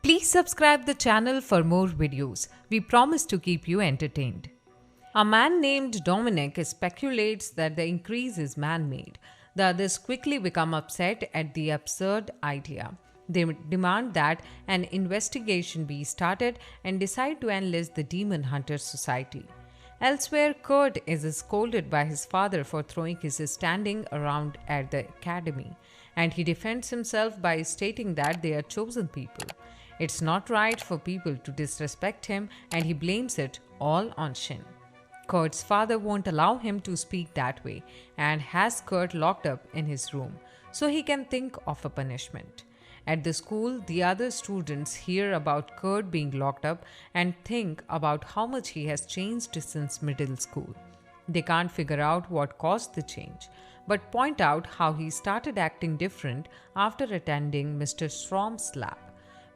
Please subscribe the channel for more videos. We promise to keep you entertained. A man named Dominic speculates that the increase is man-made. The others quickly become upset at the absurd idea. They demand that an investigation be started and decide to enlist the Demon Hunters Society. Elsewhere, Kurt is scolded by his father for throwing his standing around at the academy, and he defends himself by stating that they are chosen people. It's not right for people to disrespect him, and he blames it all on Shin. Kurt's father won't allow him to speak that way and has Kurt locked up in his room so he can think of a punishment. At the school, the other students hear about Kurt being locked up and think about how much he has changed since middle school. They can't figure out what caused the change, but point out how he started acting different after attending Mr. Storm's lab.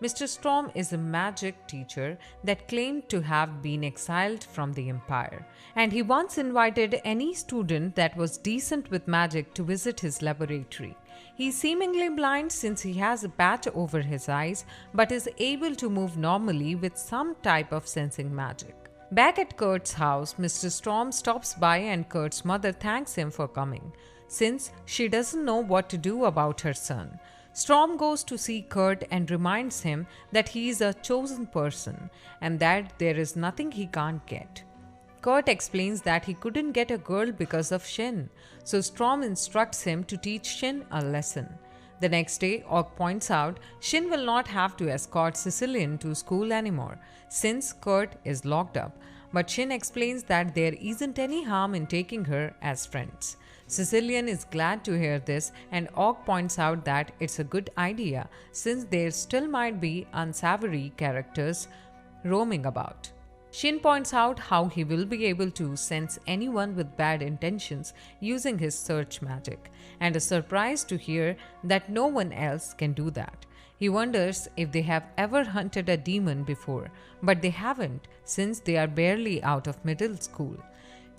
Mr. Storm is a magic teacher that claimed to have been exiled from the Empire, and he once invited any student that was decent with magic to visit his laboratory. He's seemingly blind since he has a patch over his eyes, but is able to move normally with some type of sensing magic. Back at Kurt's house, Mr. Storm stops by and Kurt's mother thanks him for coming, since she doesn't know what to do about her son. Storm goes to see Kurt and reminds him that he is a chosen person and that there is nothing he can't get. Kurt explains that he couldn't get a girl because of Shin, so Storm instructs him to teach Shin a lesson. The next day, Ogg points out Shin will not have to escort Sicilian to school anymore since Kurt is locked up, but Shin explains that there isn't any harm in taking her as friends. Sicilian is glad to hear this, and Ogg points out that it's a good idea since there still might be unsavory characters roaming about. Shin points out how he will be able to sense anyone with bad intentions using his search magic, and is surprised to hear that no one else can do that. He wonders if they have ever hunted a demon before, but they haven't since they are barely out of middle school.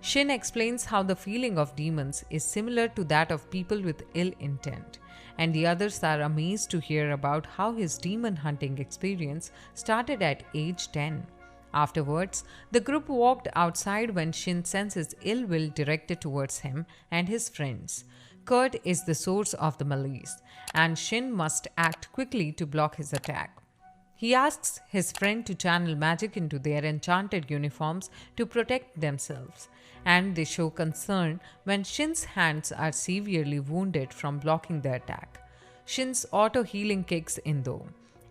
Shin explains how the feeling of demons is similar to that of people with ill intent, and the others are amazed to hear about how his demon hunting experience started at age 10. Afterwards, the group walked outside when Shin senses ill will directed towards him and his friends. Kurt is the source of the malice, and Shin must act quickly to block his attack. He asks his friend to channel magic into their enchanted uniforms to protect themselves, and they show concern when Shin's hands are severely wounded from blocking the attack. Shin's auto-healing kicks in though,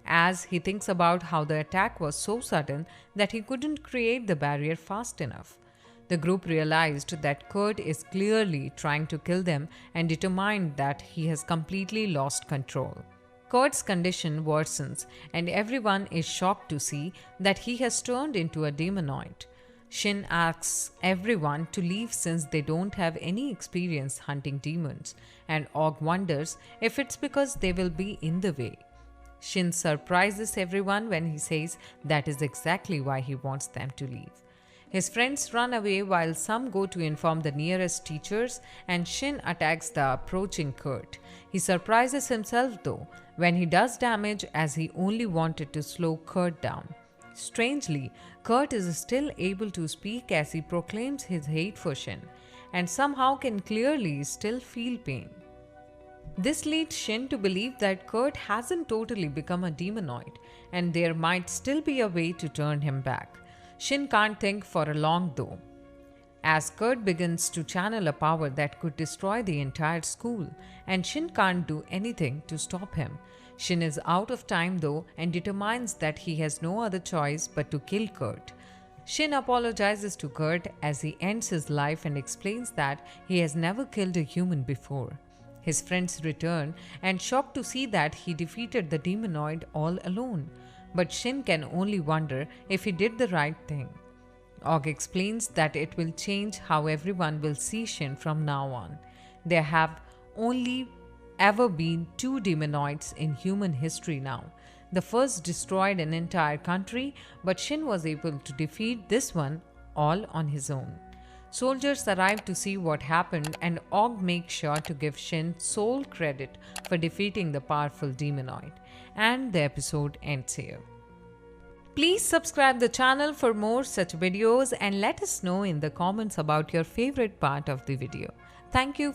as he thinks about how the attack was so sudden that he couldn't create the barrier fast enough. The group realized that Kurt is clearly trying to kill them and determined that he has completely lost control. Kurt's condition worsens, and everyone is shocked to see that he has turned into a demonoid. Shin asks everyone to leave since they don't have any experience hunting demons, and Ogg wonders if it's because they will be in the way. Shin surprises everyone when he says that is exactly why he wants them to leave. His friends run away while some go to inform the nearest teachers, and Shin attacks the approaching Kurt. He surprises himself though when he does damage, as he only wanted to slow Kurt down. Strangely, Kurt is still able to speak as he proclaims his hate for Shin, and somehow can clearly still feel pain. This leads Shin to believe that Kurt hasn't totally become a demonoid, and there might still be a way to turn him back. Shin can't think for long though, as Kurt begins to channel a power that could destroy the entire school, and Shin can't do anything to stop him. Shin is out of time though and determines that he has no other choice but to kill Kurt. Shin apologizes to Kurt as he ends his life and explains that he has never killed a human before. His friends return and shocked to see that he defeated the demonoid all alone, but Shin can only wonder if he did the right thing. Ogg explains that it will change how everyone will see Shin from now on. There have only ever been two demonoids in human history now. The first destroyed an entire country, but Shin was able to defeat this one all on his own. Soldiers arrive to see what happened, and Ogg makes sure to give Shin sole credit for defeating the powerful demonoid. and the episode ends here. Please subscribe the channel for more such videos and let us know in the comments about your favorite part of the video. Thank you.